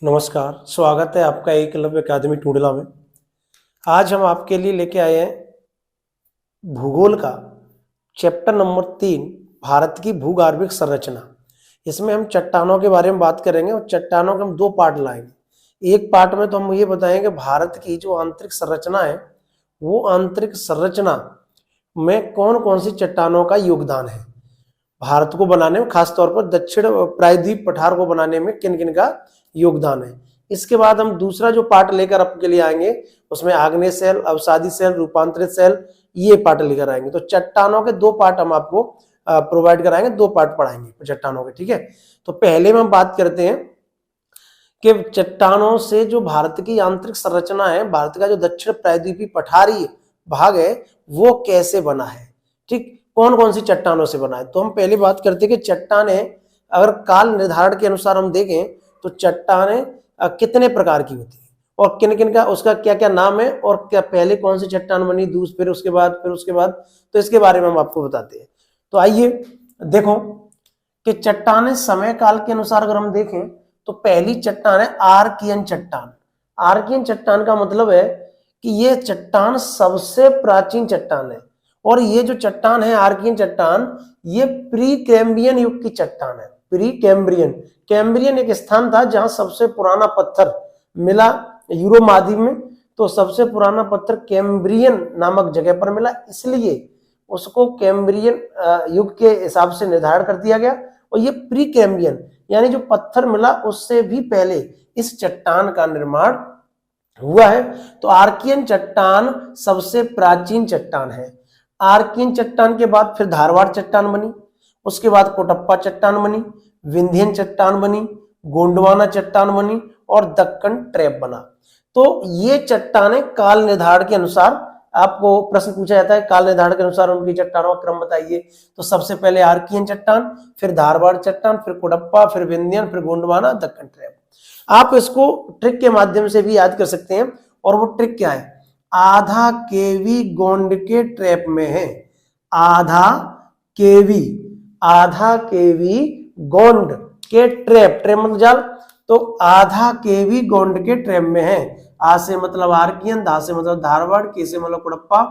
नमस्कार, स्वागत है आपका एकलव्य अकादमी टूडला में। आज हम आपके लिए लेके आए हैं भूगोल का चैप्टर नंबर 3, भारत की भूगर्भिक संरचना। इसमें हम चट्टानों के बारे में बात करेंगे और चट्टानों के हम दो पार्ट लाएंगे। एक पार्ट में तो हम ये बताएंगे भारत की जो आंतरिक संरचना है, वो आंतरिक संरचना में कौन कौन सी चट्टानों का योगदान है, भारत को बनाने में, खासतौर पर दक्षिण प्रायद्वीप पठार को बनाने में किन किन का योगदान है। इसके बाद हम दूसरा जो पार्ट लेकर आपके लिए आएंगे, उसमें आग्नेय शैल, अवसादी शैल, रूपांतरित शैल, ये पार्ट लेकर आएंगे। तो चट्टानों के दो पार्ट हम आपको प्रोवाइड कराएंगे, दो पार्ट पढ़ाएंगे चट्टानों के, ठीक है। तो पहले में हम बात करते हैं कि चट्टानों से जो भारत की आंतरिक संरचना है, भारत का जो दक्षिण प्रायद्वीपीय पठारी भाग है, वो कैसे बना है, ठीक, कौन कौन सी चट्टानों से बना है। तो हम पहले बात करते हैं कि चट्टानें अगर काल निर्धारण के अनुसार हम देखें तो चट्टानें कितने प्रकार की होती है और किन किन का उसका क्या क्या नाम है, और क्या पहले कौन सी चट्टान बनी, फिर उसके बाद, तो इसके बारे में हम आपको बताते हैं। तो आइए देखो कि चट्टानें समय काल के अनुसार अगर हम देखें तो पहली चट्टान है आर्कियन चट्टान। आर्कियन चट्टान का मतलब है कि ये चट्टान सबसे प्राचीन चट्टान है, और ये जो चट्टान है आर्कियन चट्टान, ये प्री कैम्ब्रियन युग की चट्टान है। प्री कैम्ब्रियन, कैम्ब्रियन एक स्थान था जहां सबसे पुराना पत्थर मिला यूरोप महाद्वीप में। तो सबसे पुराना पत्थर कैम्ब्रियन नामक जगह पर मिला, इसलिए उसको कैम्ब्रियन युग के हिसाब से निर्धारण कर दिया गया। और ये प्री कैम्ब्रियन यानी जो पत्थर मिला उससे भी पहले इस चट्टान का निर्माण हुआ है। तो आर्कियन चट्टान सबसे प्राचीन चट्टान है। आर्कियन चट्टान के बाद फिर धारवाड़ चट्टान बनी, उसके बाद कोटप्पा चट्टान बनी, विंध्यन चट्टान बनी, गोंडवाना चट्टान बनी और दक्कन ट्रैप बना। तो ये चट्टानें काल निर्धारण के अनुसार, आपको प्रश्न पूछा जाता है काल निर्धारण के अनुसार उनकी चट्टानों का क्रम बताइए, तो सबसे पहले आर्कियन चट्टान, फिर धारवाड़ चट्टान, फिर कोटप्पा, फिर विंध्यन, फिर गोंडवाना, दक्कन ट्रैप। आप इसको ट्रिक के माध्यम से भी याद कर सकते हैं, और वो ट्रिक क्या है, आधा केवी गोंड के ट्रैप में है। आधा केवी गोंड के ट्रैप, ट्रैप मतलब जाल, तो आधा केवी गोंड के ट्रैप में है। आ से मतलब आर्कियन, धा से मतलब धारवाड़, के से मतलब कोडप्पा,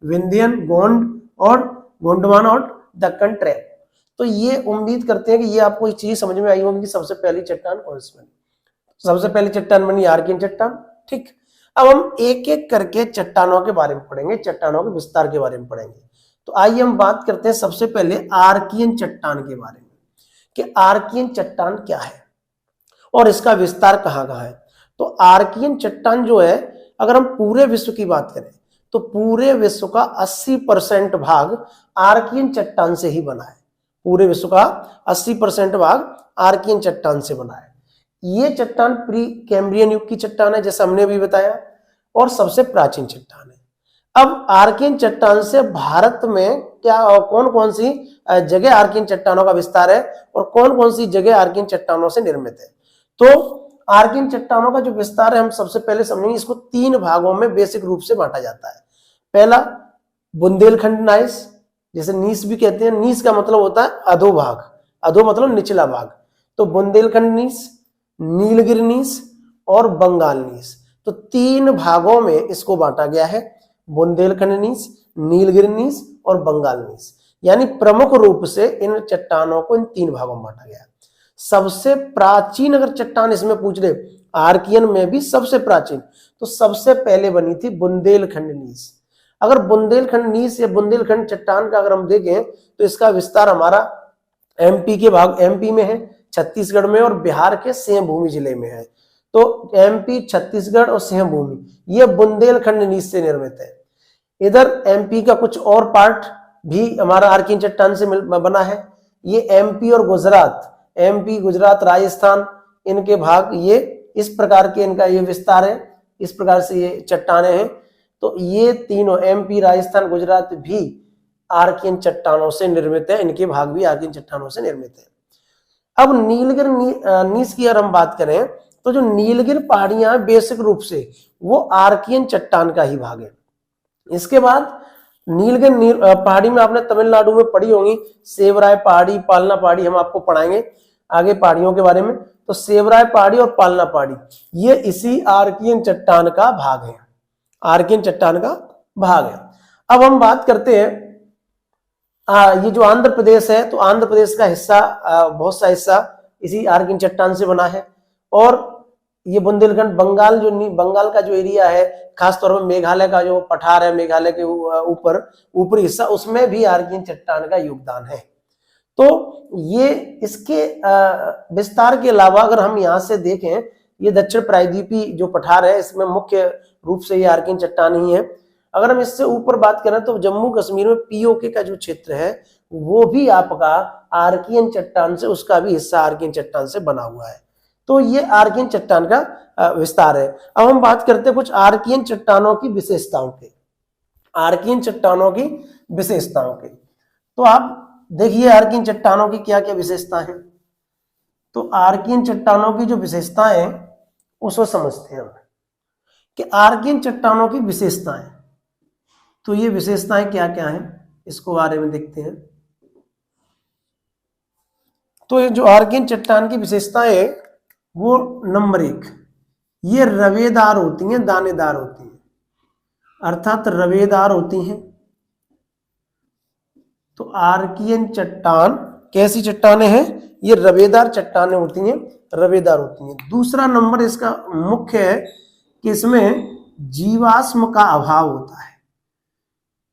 विंध्यन, गोंड और गोंडवाना और दक्कन ट्रैप। तो ये उम्मीद करते हैं कि ये आपको एक चीज समझ में आई होगी कि सबसे पहली चट्टान कौन सी बनी। सबसे पहली चट्टान बनी आर्कियन चट्टान, ठीक। अब हम एक एक करके चट्टानों के बारे में पढ़ेंगे, चट्टानों के विस्तार के बारे में पढ़ेंगे। तो आइए हम बात करते हैं सबसे पहले आर्कियन चट्टान के बारे में, कि आर्कियन चट्टान क्या है और इसका विस्तार कहाँ कहाँ है। तो आर्कियन चट्टान जो है, अगर हम पूरे विश्व की बात करें तो पूरे विश्व का 80% भाग आर्कियन चट्टान से ही बना है। पूरे विश्व का 80% भाग आर्कियन चट्टान से बना है। ये चट्टान प्री कैम्ब्रियन युग की चट्टान है, जैसे हमने भी बताया, और सबसे प्राचीन चट्टान है। अब आर्कियन चट्टान से भारत में क्या कौन कौन सी जगह आर्कियन चट्टानों का विस्तार है और कौन कौन सी जगह आर्कियन चट्टानों से निर्मित है। तो आर्कियन चट्टानों का जो विस्तार है, हम सबसे पहले समझेंगे, इसको 3 भागों में बेसिक रूप से बांटा जाता है। पहला बुंदेलखंड नाइस, जैसे नीस भी कहते हैं, नीस का मतलब होता है अधोभाग, अधो मतलब निचला भाग। तो बुंदेलखंड नीस, नीलगिरी नीस और बंगाल नीस, तो 3 भागों में इसको बांटा गया है, बुंदेलखंड नीस, नीलगिरी नीस और बंगाल नीस। यानी प्रमुख रूप से इन चट्टानों को इन 3 भागों में बांटा गया है। सबसे प्राचीन अगर चट्टान इसमें पूछ ले, आर्कियन में भी सबसे प्राचीन, तो सबसे पहले बनी थी बुंदेलखंड नीस। अगर बुंदेलखंड नीस या बुंदेलखंड चट्टान का अगर हम देखें तो इसका विस्तार हमारा एमपी के भाग, एमपी में है, छत्तीसगढ़ में और बिहार के सिंहभूमि जिले में है। तो एमपी, छत्तीसगढ़ और सिंहभूमि, ये बुंदेलखंड नीस से निर्मित है। इधर एमपी का कुछ और पार्ट भी हमारा आर्कियन चट्टान से बना है। ये एमपी और गुजरात, एमपी, गुजरात, राजस्थान, इनके भाग, ये इस प्रकार के इनका ये विस्तार है, इस प्रकार से ये चट्टानें हैं। तो ये तीनों एमपी, राजस्थान, गुजरात भी आर्कियन चट्टानों से निर्मित है, इनके भाग भी आर्कियन चट्टानों से निर्मित है। अब नीलगिरी नीस की अगर हम बात करें तो जो नीलगिरी पहाड़ियां बेसिक रूप से वो आर्कियन चट्टान का ही भाग है। इसके बाद नीलगिरी पहाड़ी में आपने तमिलनाडु में पढ़ी होंगी, सेवराय पहाड़ी, पालना पहाड़ी, हम आपको पढ़ाएंगे। आगे पहाड़ियों के बारे में, तो सेवराय पहाड़ी और पालना पहाड़ी ये इसी आर्कियन चट्टान का भाग है, आर्कियन चट्टान का भाग है। अब हम बात करते हैं ये जो आंध्र प्रदेश है, तो आंध्र प्रदेश का हिस्सा बहुत सा हिस्सा इसी आर्कियन चट्टान से बना है। और ये बुंदेलखंड बंगाल बंगाल का जो एरिया है, खासतौर पर मेघालय का जो पठार है, मेघालय के ऊपर ऊपरी हिस्सा, उसमें भी आर्कियन चट्टान का योगदान है। तो ये इसके विस्तार के अलावा अगर हम यहाँ से देखें, ये दक्षिण प्रायद्वीपी जो पठार है, इसमें मुख्य रूप से ये आर्कियन चट्टान ही है। अगर हम इससे ऊपर बात करें तो जम्मू कश्मीर में पीओके का जो क्षेत्र है वो भी आपका आर्कियन चट्टान से, उसका भी हिस्सा आर्कियन चट्टान से बना हुआ है। तो ये आर्कियन चट्टान का विस्तार है। अब हम बात करते हैं कुछ आर्कियन चट्टानों की विशेषताओं के, आर्कियन चट्टानों की विशेषताओं के। तो आप देखिए आर्कियन चट्टानों की क्या क्या विशेषता है। तो आर्कियन चट्टानों की जो विशेषताएं हैं उसको समझते हैं हम कि आर्कियन चट्टानों की विशेषताएं, तो ये विशेषताएं क्या क्या हैं इसको बारे में देखते हैं। तो ये जो आर्कियन चट्टान की विशेषताएं है वो नंबर 1, ये रवेदार होती हैं, दानेदार होती हैं, अर्थात रवेदार होती हैं। तो आर्कियन चट्टान कैसी चट्टानें हैं, ये रवेदार चट्टानें होती हैं, रवेदार होती हैं। दूसरा नंबर इसका मुख्य है कि इसमें जीवाश्म का अभाव होता है,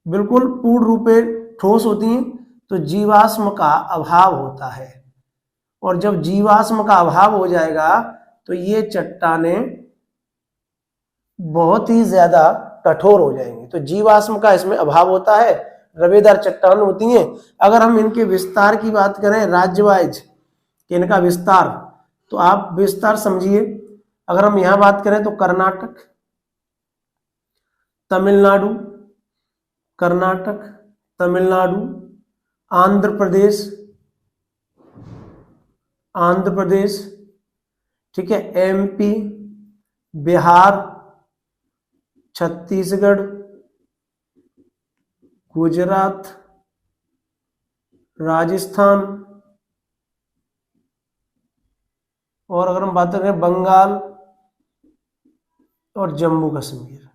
बिल्कुल पूर्ण रूपे ठोस होती हैं, तो जीवाश्म का अभाव होता है। और जब जीवाश्म का अभाव हो जाएगा तो ये चट्टानें बहुत ही ज्यादा कठोर हो जाएंगी। तो जीवाश्म का इसमें अभाव होता है, रवेदार चट्टान होती हैं। अगर हम इनके विस्तार की बात करें राज्य वाइज कि इनका विस्तार, तो आप विस्तार समझिए। अगर हम यहां बात करें तो कर्नाटक, तमिलनाडु, कर्नाटक, तमिलनाडु, आंध्र प्रदेश, आंध्र प्रदेश, ठीक है, एमपी, बिहार, छत्तीसगढ़, गुजरात, राजस्थान, और अगर हम बात करें बंगाल और जम्मू कश्मीर,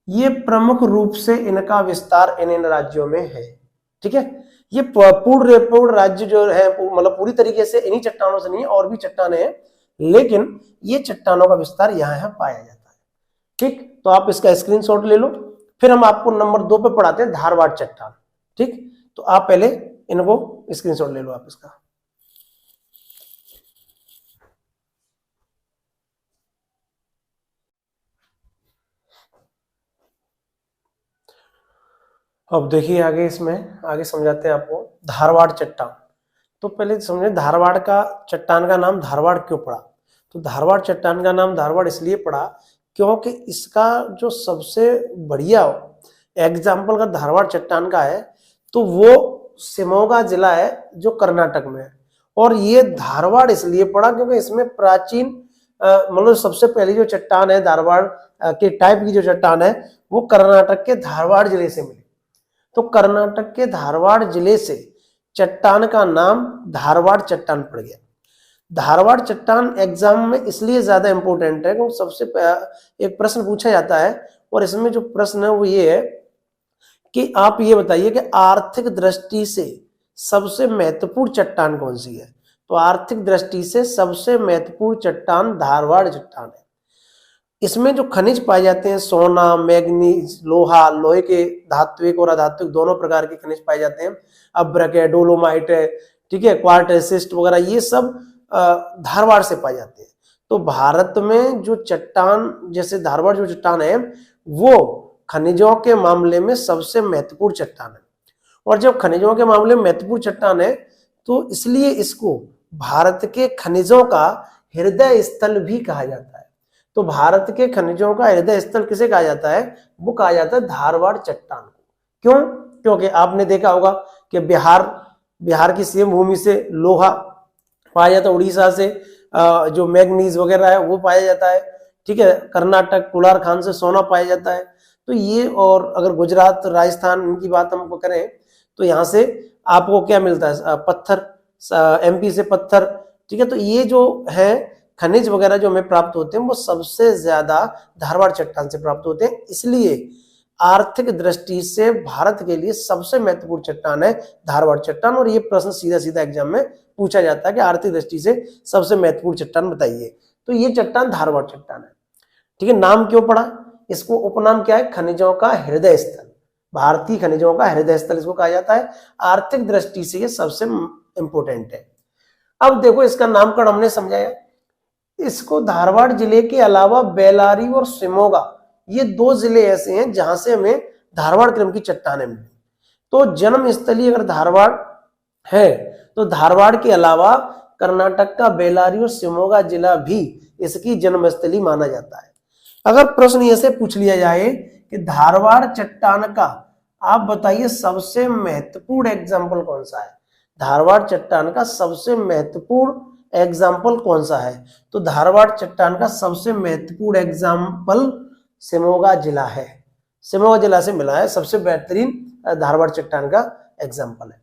ये प्रमुख रूप से इनका विस्तार इन राज्यों में है। ठीक है, ये पूर्ण राज्य जो है मतलब पूरी तरीके से इन्हीं चट्टानों से नहीं है, और भी चट्टानें हैं, लेकिन ये चट्टानों का विस्तार यहाँ पाया जाता है। ठीक, तो आप इसका स्क्रीनशॉट ले लो। फिर हम आपको नंबर 2 पे पढ़ाते हैं धारवाड़ चट्टान। ठीक, तो आप पहले इनको स्क्रीनशॉट ले लो आप इसका। अब देखिए आगे, इसमें आगे समझाते हैं आपको धारवाड़ चट्टान। तो पहले समझे धारवाड़ का चट्टान का नाम धारवाड़ क्यों पड़ा। तो धारवाड़ चट्टान का नाम धारवाड़ इसलिए पड़ा क्योंकि इसका जो सबसे बढ़िया एग्जाम्पल अगर धारवाड़ चट्टान का है तो वो शिमोगा जिला है जो कर्नाटक में है। और ये धारवाड़ इसलिए पड़ा क्योंकि इसमें प्राचीन मतलब सबसे पहली जो चट्टान है धारवाड़ के टाइप की जो चट्टान है वो कर्नाटक के धारवाड़ जिले से मिली। तो कर्नाटक के धारवाड़ जिले से चट्टान का नाम धारवाड़ चट्टान पड़ गया। धारवाड़ चट्टान एग्जाम में इसलिए ज्यादा इंपॉर्टेंट है क्योंकि सबसे एक प्रश्न पूछा जाता है, और इसमें जो प्रश्न है वो ये है कि आप ये बताइए कि आर्थिक दृष्टि से सबसे महत्वपूर्ण चट्टान कौन सी है। तो आर्थिक दृष्टि से सबसे महत्वपूर्ण चट्टान धारवाड़ चट्टान है। इसमें जो खनिज पाए जाते हैं सोना, मैग्नीज, लोहा, लोहे के धात्विक और अधात्विक दोनों प्रकार के खनिज पाए जाते हैं। अब्रक है, डोलोमाइट है, ठीक है, क्वार्टरसिस्ट वगैरह, ये सब धारवाड़ से पाए जाते हैं। तो भारत में जो चट्टान, जैसे धारवाड़ जो चट्टान है वो खनिजों के मामले में सबसे महत्वपूर्ण चट्टान है। और जब खनिजों के मामले में महत्वपूर्ण चट्टान है तो इसलिए इसको भारत के खनिजों का हृदय स्थल भी कहा जाता है। तो भारत के खनिजों का हृदय स्थल किसे कहा जाता है, वो कहा जाता है धारवाड़ चट्टान को। क्यों? क्योंकि आपने देखा होगा कि बिहार की सीएम भूमि से लोहा पाया जाता है, उड़ीसा से जो मैग्नीज वगैरह है वो पाया जाता है, ठीक है, कर्नाटक कुलार खान से सोना पाया जाता है। तो ये, और अगर गुजरात, राजस्थान, इनकी बात हम करें तो यहाँ से आपको क्या मिलता है, पत्थर, एमपी से पत्थर, ठीक है। तो ये जो है खनिज वगैरह जो हमें प्राप्त होते हैं वो सबसे ज्यादा धारवाड़ चट्टान से प्राप्त होते हैं। इसलिए आर्थिक दृष्टि से भारत के लिए सबसे महत्वपूर्ण चट्टान है धारवाड़ चट्टान। और ये प्रश्न सीधा सीधा एग्जाम में पूछा जाता है कि आर्थिक दृष्टि से सबसे महत्वपूर्ण चट्टान बताइए, तो ये चट्टान धारवाड़ चट्टान है, ठीक है। नाम क्यों पड़ा, इसको उपनाम क्या है, खनिजों का हृदय स्थल, भारतीय खनिजों का हृदय स्थल इसको कहा जाता है। आर्थिक दृष्टि से ये सबसे इंपोर्टेंट है। अब देखो इसका नामकरण हमने समझाया, इसको धारवाड़ जिले के अलावा बेलारी और शिमोगा, ये दो जिले ऐसे हैं जहां से हमें धारवाड़ क्रम की चट्टानें मिली। तो जन्म स्थली अगर धारवाड़ है तो धारवाड़ के अलावा कर्नाटक का बेलारी और शिमोगा जिला भी इसकी जन्मस्थली माना जाता है। अगर प्रश्न ऐसे पूछ लिया जाए कि धारवाड़ चट्टान का आप बताइए सबसे महत्वपूर्ण एग्जाम्पल कौन सा है, धारवाड़ चट्टान का सबसे महत्वपूर्ण एग्जाम्पल कौन सा है, तो धारवाड़ चट्टान का सबसे महत्वपूर्ण एग्जाम्पल शिमोगा जिला है। शिमोगा जिला से मिला है, सबसे बेहतरीन धारवाड़ चट्टान का एग्जाम्पल है।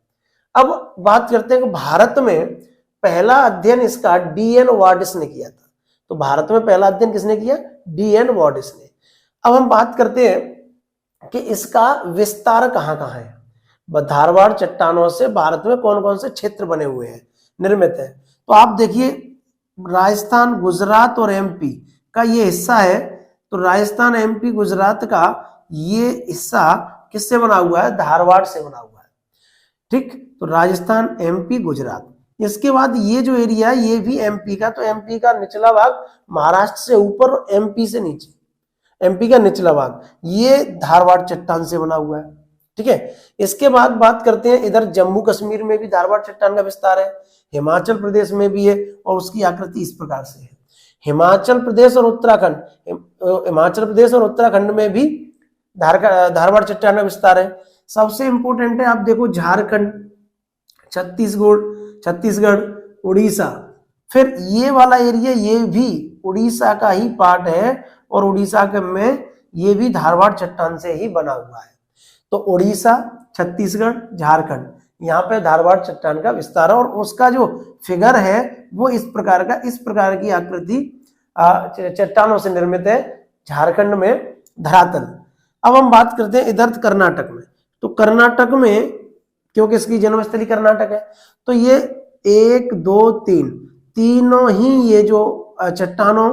अब बात करते हैं कि भारत में पहला अध्ययन इसका डीएन वार्डिस ने किया था। तो भारत में पहला अध्ययन किसने किया, डीएन वार्डिस ने। अब हम बात करते हैं कि इसका विस्तार कहां कहां है, धारवाड़ चट्टानों से भारत में कौन कौन से क्षेत्र बने हुए हैं, निर्मित है। तो आप देखिए राजस्थान, गुजरात और एमपी का ये हिस्सा है। तो राजस्थान, एमपी, गुजरात का ये हिस्सा किससे बना हुआ है, धारवाड़ से बना हुआ है, ठीक। तो राजस्थान, एमपी, गुजरात। इसके बाद ये जो एरिया है ये भी एमपी का, तो एमपी का निचला भाग महाराष्ट्र से ऊपर और एमपी से नीचे, एमपी का निचला भाग ये धारवाड़ चट्टान से बना हुआ है, ठीक है। इसके बाद बात करते हैं इधर जम्मू कश्मीर में भी धारवाड़ चट्टान का विस्तार है, हिमाचल प्रदेश में भी है और उसकी आकृति इस प्रकार से है। हिमाचल प्रदेश और उत्तराखंड, हिमाचल प्रदेश और उत्तराखंड में भी धारवाड़ चट्टान का विस्तार है। सबसे इंपोर्टेंट है आप देखो झारखंड, छत्तीसगढ़, उड़ीसा, फिर ये वाला एरिया ये भी उड़ीसा का ही पार्ट है और उड़ीसा के में ये भी धारवाड़ चट्टान से ही बना हुआ है। तो उड़ीसा, छत्तीसगढ़, झारखंड, यहाँ पे धारवाड़ चट्टान का विस्तार है और उसका जो फिगर है वो इस प्रकार की आकृति चट्टानों से निर्मित है झारखंड में धरातल। अब हम बात करते हैं इधर कर्नाटक में। तो कर्नाटक में क्योंकि इसकी जन्मस्थली कर्नाटक है तो ये 1, 2, 3 तीनों ही ये जो चट्टानों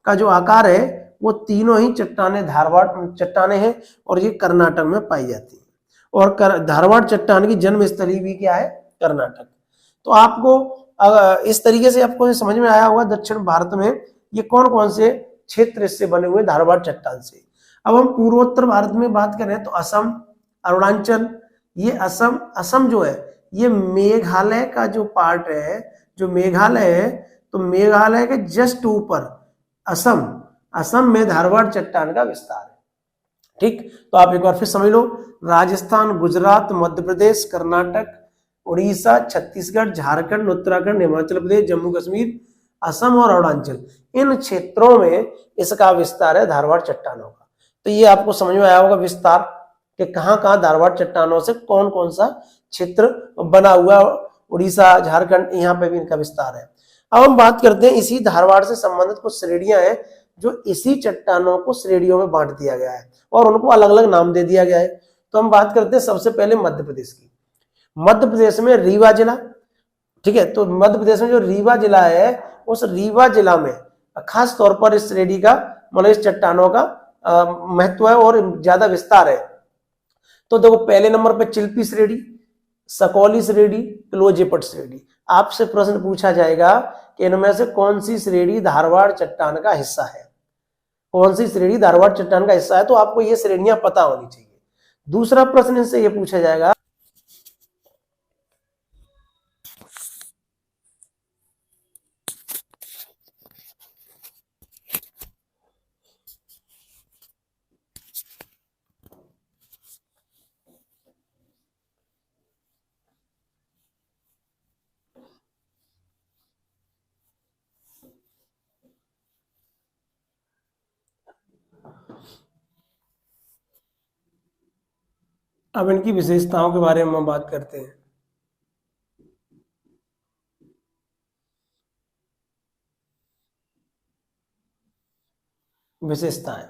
का जो आकार है वो तीनों ही चट्टानें धारवाड़ चट्टानें हैं और ये कर्नाटक में पाई जाती है। और धारवाड़ चट्टान की जन्मस्थली भी क्या है, कर्नाटक। तो आपको इस तरीके से आपको समझ में आया होगा दक्षिण भारत में ये कौन कौन से क्षेत्र इससे बने हुए धारवाड़ चट्टान से। अब हम पूर्वोत्तर भारत में बात करें तो असम, अरुणाचल, ये असम जो है ये मेघालय का जो पार्ट है, जो मेघालय है, तो मेघालय के जस्ट ऊपर असम में धारवाड़ चट्टान का विस्तार है, ठीक। तो आप एक बार फिर समझ लो, राजस्थान, गुजरात, मध्य प्रदेश, कर्नाटक, उड़ीसा, छत्तीसगढ़, झारखंड, उत्तराखंड, हिमाचल प्रदेश, जम्मू कश्मीर, असम और अरुणाचल, इन क्षेत्रों में इसका विस्तार है धारवाड़ चट्टानों का। तो ये आपको समझ में आया होगा विस्तार कि कहाँ धारवाड़ चट्टानों से कौन कौन सा क्षेत्र बना हुआ, उड़ीसा, झारखंड, यहाँ पे भी इनका विस्तार है। अब हम बात करते हैं इसी धारवाड़ से संबंधित कुछ श्रेणियां हैं जो इसी चट्टानों को श्रेणियों में बांट दिया गया है और उनको अलग अलग नाम दे दिया गया है। तो हम बात करते हैं सबसे पहले मध्य प्रदेश की। मध्य प्रदेश में रीवा जिला, ठीक है। तो मध्य प्रदेश में जो रीवा जिला है उस रीवा जिला में खास तौर पर इस श्रेणी का मतलब इस चट्टानों का महत्व है और ज्यादा विस्तार है। तो देखो पहले नंबर पे चिल्पी श्रेणी, सकौली श्रेणी, क्लोजेपट श्रेणी। आपसे प्रश्न पूछा जाएगा कि इनमें से कौन सी श्रेणी धारवाड़ चट्टान का हिस्सा है, कौन सी श्रेणी धारवाड़ चट्टान का हिस्सा है, तो आपको ये श्रेणियां पता होनी चाहिए। दूसरा प्रश्न इनसे ये पूछा जाएगा अब इनकी विशेषताओं के बारे में हम बात करते हैं। विशेषताएं।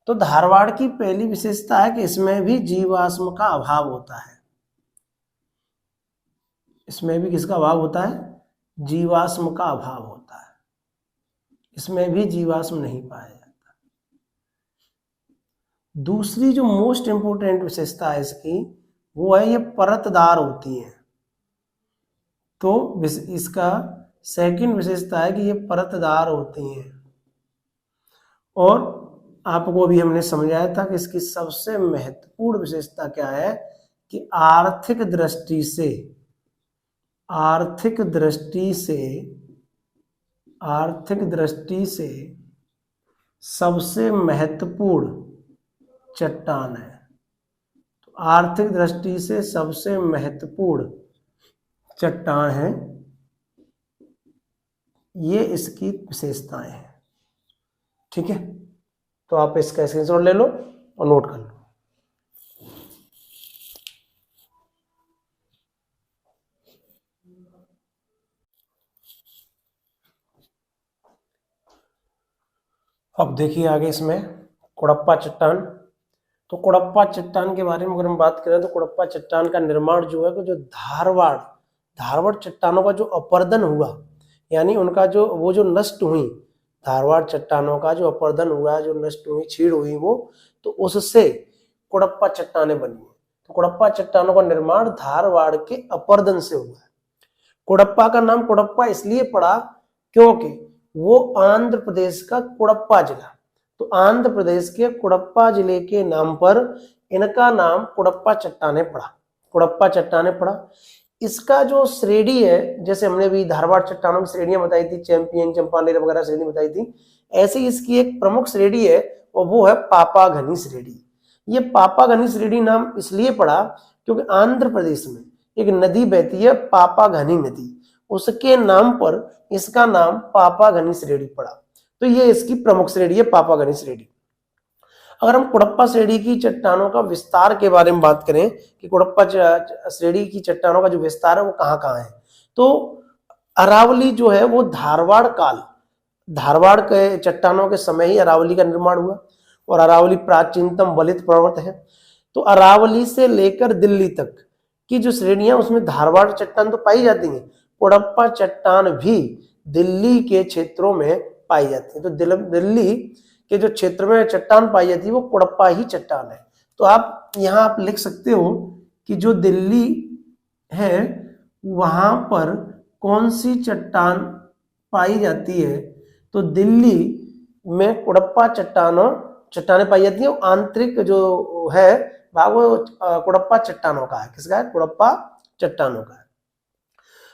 तो धारवाड़ की पहली विशेषता है कि इसमें भी जीवाश्म का अभाव होता है। इसमें भी किसका अभाव होता है? जीवाश्म का अभाव होता है। इसमें भी जीवाश्म नहीं पाया जाता। दूसरी जो मोस्ट इंपोर्टेंट विशेषता है इसकी, वो है ये परतदार होती है। तो इसका सेकंड विशेषता है कि ये परतदार होती हैं। और आपको भी हमने समझाया था कि इसकी सबसे महत्वपूर्ण विशेषता क्या है कि आर्थिक दृष्टि से सबसे महत्वपूर्ण चट्टान है। तो आर्थिक दृष्टि से सबसे महत्वपूर्ण चट्टान है, ये इसकी विशेषताएं हैं। ठीक है, तो आप इसका स्क्रीनशॉट ले लो और नोट कर लो। अब देखिए आगे इसमें कुड़प्पा चट्टान। तो कुड़प्पा चट्टान के बारे में अगर हम बात करें तो कुड़प्पा चट्टान का निर्माण जो है, जो धारवाड़ चट्टानों का जो अपरदन हुआ, यानी उनका जो नष्ट हुई, धारवाड़ चट्टानों का जो अपरदन हुआ, जो नष्ट हुई, छीड़ हुई वो, तो उससे कुड़प्पा चट्टानें बनी है। तो कुड़प्पा चट्टानों का निर्माण धारवाड़ के अपरदन से हुआ है। कुड़प्पा का नाम कुड़प्पा इसलिए पड़ा क्योंकि वो आंध्र प्रदेश का कुड़प्पा जिला, तो आंध्र प्रदेश के कुड़प्पा जिले के नाम पर इनका नाम कुड़प्पा चट्टानें पड़ा। इसका जो श्रेणी है, जैसे हमने भी धारवाड़ चट्टानों की श्रेणियां बताई थी, चैंपियन, चंपानेर वगैरह श्रेणी बताई थी, ऐसे इसकी एक प्रमुख श्रेणी है और वो है पापाघनी श्रेणी। ये पापाघनी श्रेणी नाम इसलिए पड़ा क्योंकि आंध्र प्रदेश में एक नदी बहती है, पापाघनी नदी, उसके नाम पर इसका नाम पापाघनी श्रेणी पड़ा। तो ये इसकी प्रमुख श्रेणी है, पापाघनी श्रेणी। अगर हम कुड़प्पा श्रेणी की चट्टानों का विस्तार के बारे में बात करें कि कुड़प्पा श्रेणी की चट्टानों का जो विस्तार है वो कहाँ है, तो अरावली जो है वो धारवाड़ के चट्टानों के समय ही अरावली का निर्माण हुआ, और अरावली प्राचीनतम वलित पर्वत है। तो अरावली से लेकर दिल्ली तक की जो श्रेणियां, उसमें धारवाड़ चट्टान तो पाई जाती हैं, कुड़प्पा चट्टान भी दिल्ली के क्षेत्रों में पाई जाती है। तो दिल्ली के जो क्षेत्र में चट्टान पाई जाती है वो कुड़प्पा ही चट्टान है। तो आप यहाँ आप लिख सकते हो कि जो दिल्ली है वहां पर कौन सी चट्टान पाई जाती है, तो दिल्ली में कुड़प्पा चट्टानें पाई जाती है। आंतरिक जो है भाग वो कुड़प्पा चट्टानों का है। किसका है? कुड़प्पा चट्टानों का है।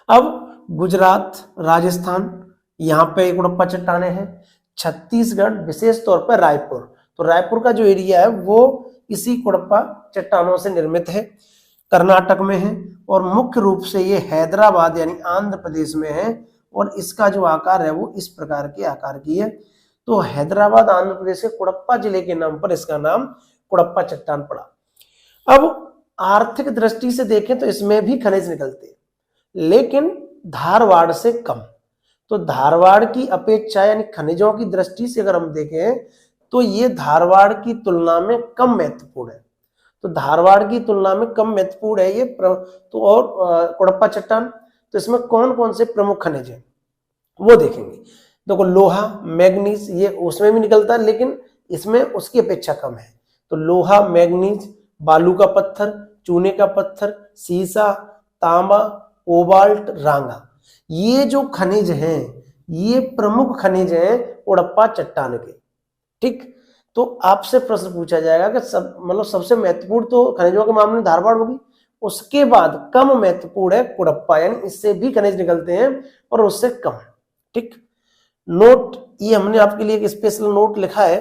अब गुजरात, राजस्थान, यहाँ पे कुड़प्पा चट्टानें हैं। छत्तीसगढ़, विशेष तौर पर रायपुर, तो रायपुर का जो एरिया है वो इसी कुड़प्पा चट्टानों से निर्मित है। कर्नाटक में है और मुख्य रूप से ये हैदराबाद यानी आंध्र प्रदेश में है, और इसका जो आकार है वो इस प्रकार के आकार की है। तो हैदराबाद आंध्र प्रदेश के कुड़प्पा जिले के नाम पर इसका नाम कुड़प्पा चट्टान पड़ा। अब आर्थिक दृष्टि से देखें तो इसमें भी खनिज निकलते हैं, लेकिन धारवाड़ से कम। तो धारवाड़ की अपेक्षा यानी खनिजों की दृष्टि से अगर हम देखें तो ये धारवाड़ की तुलना में कम महत्वपूर्ण है। तो धारवाड़ की तुलना में कम महत्वपूर्ण है ये। तो और कुड़प्पा चट्टान, तो इसमें कौन कौन से प्रमुख खनिज हैं वो देखेंगे। देखो, लोहा, मैग्नीज, ये उसमें भी निकलता है लेकिन इसमें उसकी अपेक्षा कम है। तो लोहा, मैग्नीज, बालू का पत्थर, चूने का पत्थर, सीसा, तांबा, कोबाल्ट, रांगा, ये जो खनिज हैं ये प्रमुख खनिज हैं कुड़प्पा चट्टान के। ठीक, तो आपसे प्रश्न पूछा जाएगा कि सबसे महत्वपूर्ण तो खनिजों के मामले में धारवाड़ होगी, उसके बाद कम महत्वपूर्ण है कुड़प्पा, यानी इससे भी खनिज निकलते हैं और उससे कम। ठीक, नोट, ये हमने आपके लिए एक स्पेशल नोट लिखा है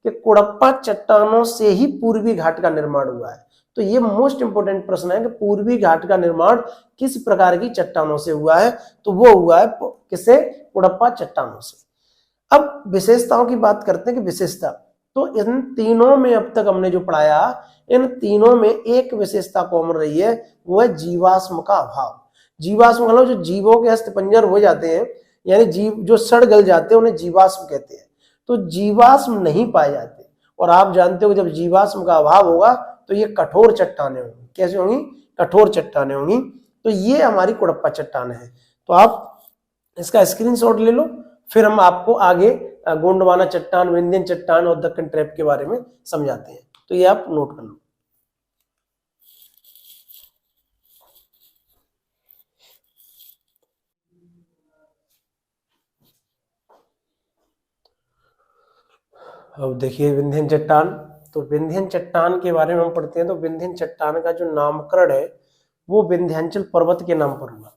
कि कुड़प्पा चट्टानों से ही पूर्वी घाट का निर्माण हुआ है। तो ये मोस्ट इंपोर्टेंट प्रश्न है कि पूर्वी घाट का निर्माण किस प्रकार की चट्टानों से हुआ है, तो वो हुआ है किससे? कुड़प्पा चट्टानों से। अब विशेषताओं की बात करते हैं कि विशेषता, तो इन तीनों में अब तक हमने जो पढ़ाया, इन तीनों में एक विशेषता कॉमन रही है, वो है जीवाश्म का अभाव। जीवाश्म मतलब जो जीवों के अस्थिपंजर हो जाते हैं, यानी जीव जो सड़ गल जाते हैं उन्हें जीवाश्म कहते हैं। तो जीवाश्म नहीं पाए जाते। और आप जानते हो जब जीवाश्म का अभाव होगा तो ये कठोर चट्टानें होंगी। कैसे होंगी? कठोर चट्टानें होंगी। तो ये हमारी कुड़प्पा चट्टान है। तो आप इसका स्क्रीनशॉट ले लो, फिर हम आपको आगे गोंडवाना चट्टान, विंध्यन चट्टान और दक्कन ट्रैप के बारे में समझाते हैं। तो ये आप नोट कर लो। अब देखिए विंध्यन चट्टान। तो विंध्यन चट्टान के बारे में हम पढ़ते हैं। तो विंध्यन चट्टान का जो नामकरण है वो विंध्याचल पर्वत के नाम पर हुआ।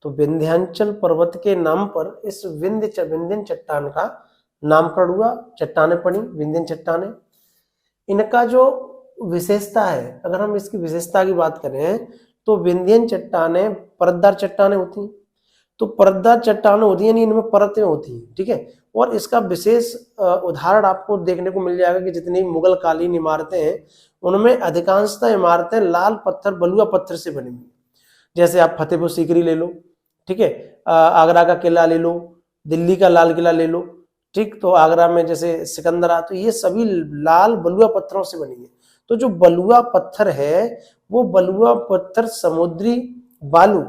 तो विंध्याचल पर्वत के नाम पर इस विंध्यन चट्टान का नामकरण हुआ। चट्टानें पड़ी विंध्यन चट्टानें। इनका जो विशेषता है, अगर हम इसकी विशेषता की बात करें तो विंध्यन चट्टानें परतदार चट्टानें होती हैं। तो परतदार चट्टानें होती हैं, यानी इनमें परतें होती हैं, ठीक है। और इसका विशेष उदाहरण आपको देखने को मिल जाएगा कि जितनी मुगल कालीन इमारतें हैं उनमें अधिकांशतः इमारतें लाल पत्थर, बलुआ पत्थर से बनी हुई। जैसे आप फतेहपुर सीकरी ले लो, ठीक है, आगरा का किला ले लो, दिल्ली का लाल किला ले लो, ठीक। तो आगरा में जैसे सिकंदरा, तो ये सभी लाल बलुआ पत्थरों से बनी है। तो जो बलुआ पत्थर है वो बलुआ पत्थर समुद्री बालू,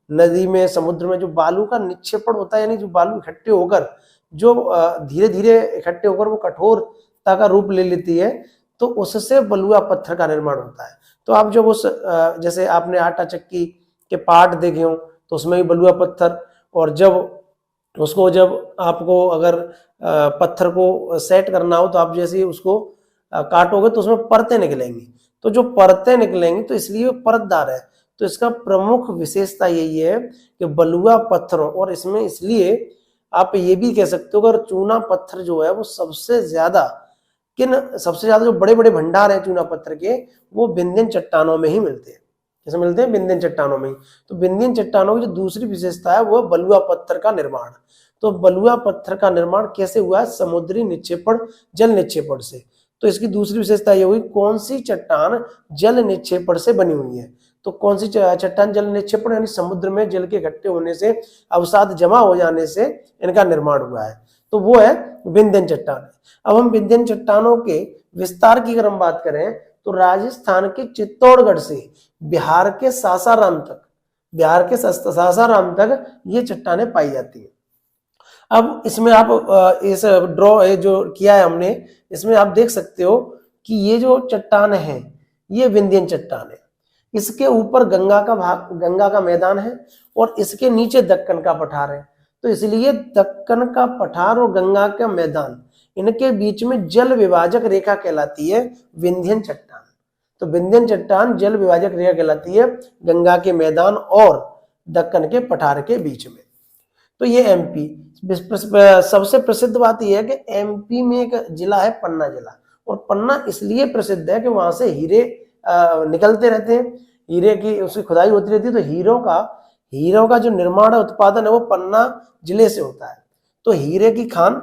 नदी में, समुद्र में जो बालू का निक्षेपण होता है, यानी जो बालू इकट्ठे होकर जो धीरे धीरे इकट्ठे होकर वो कठोरता का रूप ले लेती है, तो उससे बलुआ पत्थर का निर्माण होता है। तो आप जब उस जैसे आपने आटा चक्की के पार्ट देखे हो तो उसमें भी बलुआ पत्थर, और जब उसको जब आपको अगर पत्थर को सेट करना हो तो आप जैसे उसको काटोगे तो उसमें परतें निकलेंगी। तो जो परतें निकलेंगी तो इसलिए परतदार है। तो इसका प्रमुख विशेषता यही है कि बलुआ पत्थरों, और इसमें इसलिए आप ये भी कह सकते हो अगर चूना पत्थर जो है वो सबसे ज्यादा जो बड़े बड़े भंडार हैं चूना पत्थर के, वो विंध्यन चट्टानों में ही मिलते हैं। कैसे मिलते हैं? विंध्यन चट्टानों में ही। तो विंध्यन चट्टानों की जो दूसरी विशेषता है वो बलुआ पत्थर का निर्माण। तो बलुआ पत्थर का निर्माण कैसे हुआ है? समुद्री निक्षेपण, जल निक्षेपण से। तो इसकी दूसरी विशेषता ये हुई, कौन सी चट्टान जल निक्षेपण से बनी हुई है। तो कौन सी चट्टान जल निक्षेपण, यानी समुद्र में जल के इकट्ठे होने से, अवसाद जमा हो जाने से इनका निर्माण हुआ है। तो वो है विंध्यन चट्टान। अब हम विंध्यन चट्टानों के विस्तार की अगर हम बात करें तो राजस्थान के चित्तौड़गढ़ से बिहार के सासाराम तक ये चट्टानें पाई जाती है। अब इसमें आप इस ड्रॉ जो किया है हमने, इसमें आप देख सकते हो कि ये जो चट्टान है ये विंध्यन चट्टान है। इसके ऊपर गंगा का मैदान है और इसके नीचे दक्कन का पठार है। तो इसलिए दक्कन का पठार और गंगा का मैदान, इनके बीच में जल विभाजक रेखा कहलाती है विंध्यन चट्टान। तो विंध्यन चट्टान जल विभाजक रेखा कहलाती है गंगा के मैदान और दक्कन के पठार के बीच में। तो ये एमपी, सबसे प्रसिद्ध बात यह है कि एमपी में एक जिला है पन्ना जिला, और पन्ना इसलिए प्रसिद्ध है कि वहां से हीरे निकलते रहते हैं, हीरे की उसकी खुदाई होती रहती है। तो हीरों का जो निर्माण उत्पादन है वो पन्ना जिले से होता है। तो हीरे की खान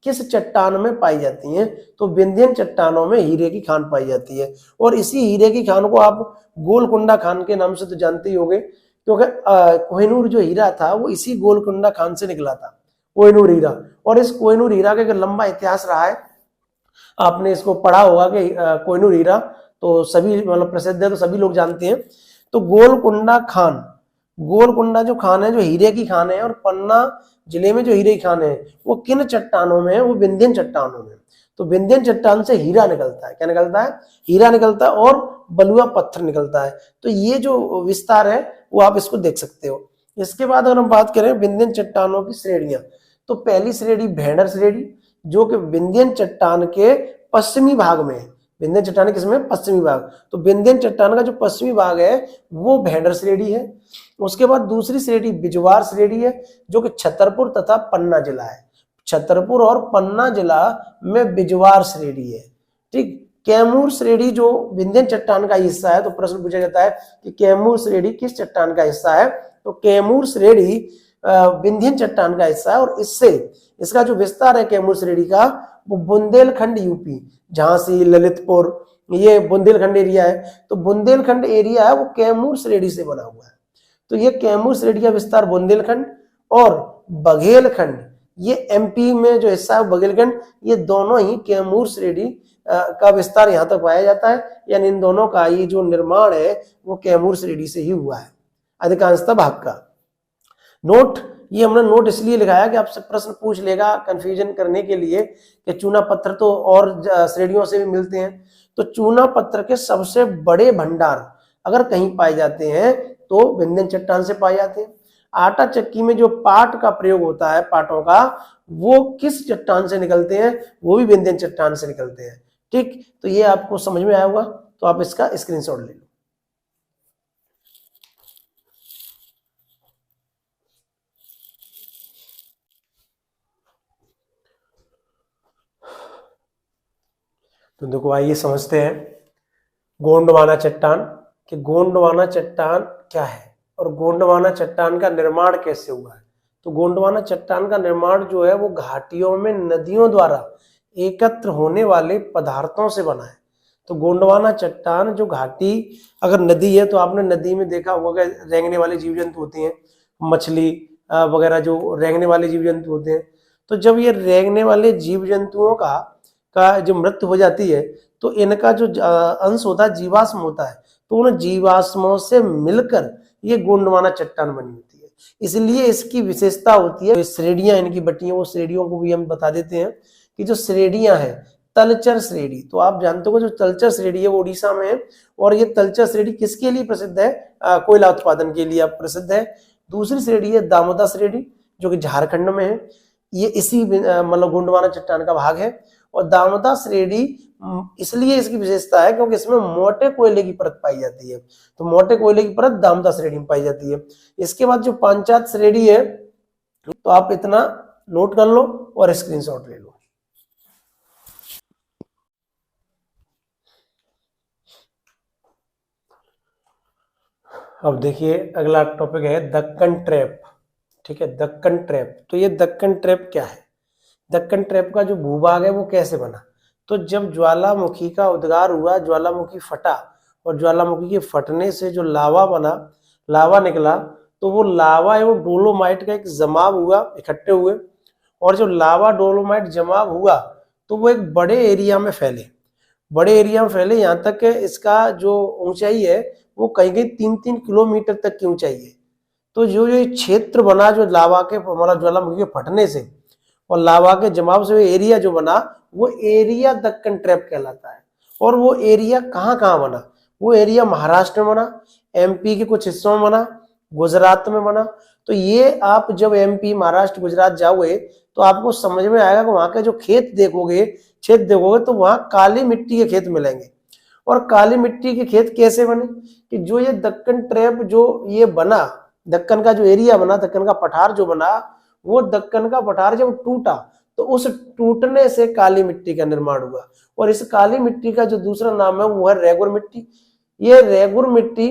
किस चट्टान में पाई जाती है? तो विंध्यन चट्टानों में हीरे की खान पाई जाती है। और इसी हीरे की खान को आप गोलकुंडा खान के नाम से तो जानते ही होंगे, क्योंकि कोहिनूर जो हीरा था वो इसी गोलकुंडा खान से निकला था, कोहिनूर हीरा। और इस कोहिनूर हीरा का एक लंबा इतिहास रहा है, आपने इसको पढ़ा होगा कि कोहिनूर हीरा तो सभी मतलब प्रसिद्ध है, तो सभी लोग जानते हैं। तो गोलकुंडा जो खान है, जो हीरे की खान है, और पन्ना जिले में जो हीरे की खान है वो किन चट्टानों में है? वो विंध्यन चट्टानों में। तो विंध्यन चट्टान से हीरा निकलता है। क्या निकलता है? हीरा निकलता है और बलुआ पत्थर निकलता है। तो ये जो विस्तार है वो आप इसको देख सकते हो। इसके बाद अगर हम बात करें विंध्यन चट्टानों की श्रेणियां, तो पहली श्रेणी भेंडर श्रेणी, जो कि विंध्यन चट्टान के पश्चिमी भाग में है। विंध्यन चट्टान किसमें? पश्चिमी भाग। तो विंध्यन चट्टान का जो पश्चिमी भाग है वो भेंडर श्रेणी है। उसके बाद दूसरी श्रेणी बिजवार श्रेणी है, जो कि छतरपुर तथा पन्ना जिला है। छतरपुर और पन्ना जिला में बिजवार श्रेणी है, ठीक। कैमूर श्रेणी जो विंध्यन चट्टान का हिस्सा है, तो प्रश्न पूछा जाता है कि कैमूर श्रेणी किस चट्टान का हिस्सा है? तो कैमूर श्रेणी विंध्यन चट्टान का हिस्सा है, और इसका जो विस्तार है कैमूर श्रेणी का वो बुंदेलखंड यूपी, झांसी, ललितपुर, ये बुंदेलखंड एरिया है। तो बुंदेलखंड एरिया है वो कैमूर श्रेणी से बना हुआ है। तो ये कैमूर श्रेणी का विस्तार बुंदेलखंड और बघेलखंड, ये एमपी में जो हिस्सा है बघेलखंड, ये दोनों ही कैमूर श्रेणी का विस्तार यहाँ तक पाया जाता है, यानी इन दोनों का ये जो निर्माण है वो कैमूर श्रेणी से ही हुआ है अधिकांशतः भाग का। नोट, ये हमने नोट इसलिए लिखाया कि आपसे प्रश्न पूछ लेगा कंफ्यूजन करने के लिए कि चूना पत्थर तो और श्रेणियों से भी मिलते हैं, तो चूना पत्थर के सबसे बड़े भंडार अगर कहीं पाए जाते हैं तो विंध्यन चट्टान से पाए जाते हैं। आटा चक्की में जो पाट का प्रयोग होता है, पाटों का, वो किस चट्टान से निकलते हैं, वो भी विंध्यन चट्टान से निकलते हैं। ठीक, तो ये आपको समझ में आया होगा, तो आप इसका स्क्रीनशॉट ले लो। तो देखो आइए समझते हैं गोंडवाना चट्टान कि गोंडवाना चट्टान क्या है और गोंडवाना चट्टान का निर्माण कैसे हुआ है। तो गोंडवाना चट्टान का निर्माण जो है वो घाटियों में नदियों द्वारा एकत्र होने वाले पदार्थों से बना है। तो गोंडवाना चट्टान जो घाटी, अगर नदी है तो आपने नदी में देखा होगा कि रेंगने वाले जीव जंतु होते हैं, मछली वगैरह जो रेंगने वाले जीव जंतु होते हैं। तो जब ये रेंगने वाले जीव जंतुओं का जो मृत्यु हो जाती है तो इनका जो अंश होता है जीवाश्म होता है, तो उन जीवाश्मों से मिलकर ये गोंडवाना चट्टान बनी होती है। इसलिए इसकी विशेषता होती है श्रेणियां इनकी बटी हैं, वो श्रेणियों को भी हम बता देते हैं कि जो श्रेणियां हैं, तलचर श्रेणी, तो आप जानते हो जो तलचर श्रेणी है वो उड़ीसा में है, और ये तलचर श्रेणी किसके लिए प्रसिद्ध है, कोयला उत्पादन के लिए प्रसिद्ध है। दूसरी श्रेणी है दामोदर श्रेणी जो कि झारखंड में है, ये इसी मतलब गोंडवाना चट्टान का भाग है। और दामोदर श्रेणी इसलिए इसकी विशेषता है क्योंकि इसमें मोटे कोयले की परत पाई जाती है, तो मोटे कोयले की परत दामोदर श्रेणी में पाई जाती है। इसके बाद जो पांचात श्रेणी है, तो आप इतना नोट कर लो और स्क्रीनशॉट ले लो। अब देखिए अगला टॉपिक है दक्कन ट्रैप। ठीक है, दक्कन ट्रैप। तो ये दक्कन ट्रैप क्या है, दक्कन ट्रैप का जो भूभाग है वो कैसे बना। तो जब ज्वालामुखी का उद्गार हुआ, ज्वालामुखी फटा और ज्वालामुखी के फटने से जो लावा बना, लावा निकला, तो वो लावा एवं डोलोमाइट का एक जमाव हुआ, इकट्ठे हुए, और जो लावा डोलोमाइट जमाव हुआ तो वो एक बड़े एरिया में फैले, बड़े एरिया में फैले, यहाँ तक इसका जो ऊंचाई है वो कहीं कहीं 3-3 किलोमीटर तक की ऊंचाई है। तो जो ये क्षेत्र बना जो लावा के हमारा ज्वालामुखी के फटने से और लावा के जमाव से एरिया जो बना, वो एरिया दक्कन ट्रैप कहलाता है। और वो एरिया कहाँ कहाँ बना, वो एरिया महाराष्ट्र में बना, एमपी के कुछ हिस्सों में बना, गुजरात में बना। तो ये आप जब एमपी, महाराष्ट्र, गुजरात जाओगे तो आपको समझ में आएगा कि वहां के जो खेत देखोगे, क्षेत्र देखोगे, तो वहां काली मिट्टी के खेत मिलेंगे। और काली मिट्टी के खेत कैसे बने कि जो ये दक्कन ट्रैप जो ये बना, दक्कन का जो एरिया बना, दक्कन का पठार जो बना, वो दक्कन का पठार जब टूटा तो उस टूटने से काली मिट्टी का निर्माण हुआ। और इस काली मिट्टी का जो दूसरा नाम है वो है रेगुर मिट्टी। ये रेगुर मिट्टी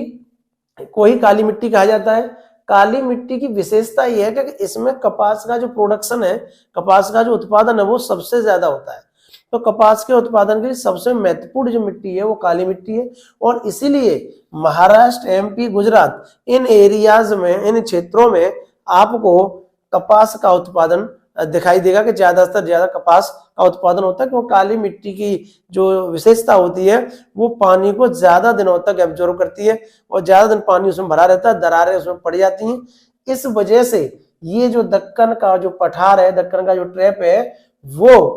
को ही काली मिट्टी कहा जाता है। काली मिट्टी की विशेषता यह है कि इसमें कपास का जो प्रोडक्शन है, कपास का जो उत्पादन है वो सबसे ज्यादा होता है। तो कपास के उत्पादन के लिए सबसे महत्वपूर्ण जो मिट्टी है वो काली मिट्टी है। और इसीलिए महाराष्ट्र, एमपी, गुजरात, इन एरियाज में, इन क्षेत्रों में आपको कपास का उत्पादन दिखाई देगा कि ज्यादा से ज्यादा कपास का उत्पादन होता है, क्योंकि काली मिट्टी की जो विशेषता होती है वो पानी को ज्यादा दिनों तक एब्जॉर्ब करती है और ज्यादा दिन पानी उसमें भरा रहता है, दरारें उसमें पड़ जाती हैं। इस वजह से ये जो दक्कन का जो पठार है, दक्कन का जो ट्रैप है, वो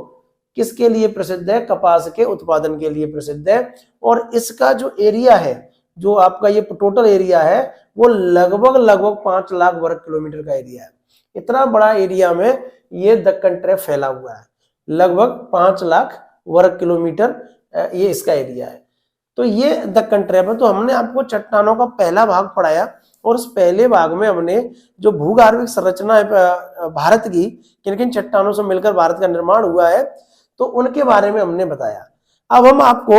किसके लिए प्रसिद्ध है, कपास के उत्पादन के लिए प्रसिद्ध है। और इसका जो एरिया है, जो आपका ये टोटल एरिया है, वो लगभग 5 लाख वर्ग किलोमीटर का एरिया है। इतना बड़ा एरिया में ये दक्कन ट्रैप फैला हुआ है, लगभग 5 लाख वर्ग किलोमीटर ये इसका एरिया है। तो ये दक्कन ट्रैप है। तो हमने आपको चट्टानों का पहला भाग पढ़ाया और उस पहले भाग में हमने जो भूगर्भिक संरचना है भारत की, किन किन चट्टानों से मिलकर भारत का निर्माण हुआ है, तो उनके बारे में हमने बताया। अब हम आपको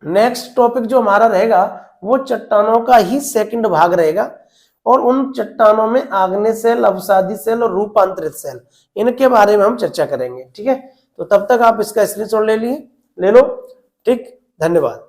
नेक्स्ट टॉपिक जो हमारा रहेगा वो चट्टानों का ही सेकंड भाग रहेगा, और उन चट्टानों में आग्नेय सेल, अवसादी सेल और रूपांतरित सेल, इनके बारे में हम चर्चा करेंगे। ठीक है, तो तब तक आप इसका स्क्रीनशॉट ले लो। ठीक, धन्यवाद।